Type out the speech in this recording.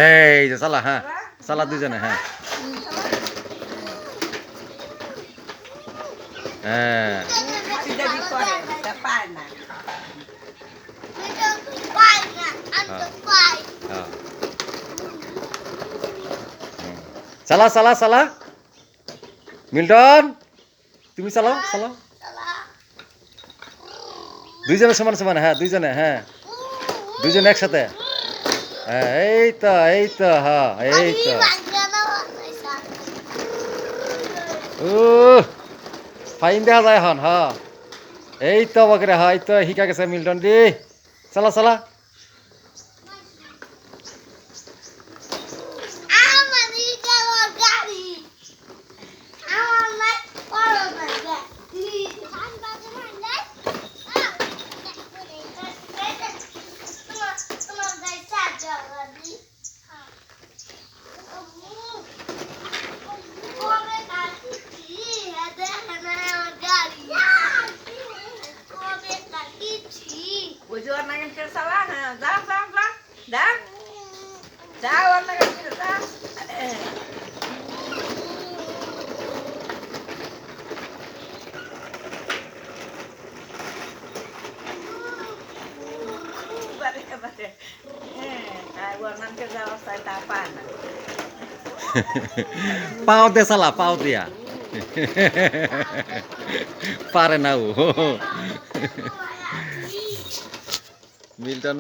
এই যে চালা, হ্যাঁ চালা দুইজনে, হ্যাঁ হ্যাঁ চালা চালা চালা মিল্টন, তুমি চালাও চালাও দুইজনে সমান সমান, হ্যাঁ দুইজনে, হ্যাঁ দুইজনে একসাথে, হ্যাঁ এই তো হ্যাঁ এই তো ও ফাইন দেখা যায় এখন, হ্যাঁ এই তো বকরে, হ্যাঁ এই তো শিকা গেছে মিল্টন দি, চালা চালা পাও দে চালা, পাও দিয়া পারে না ও মিল্টন।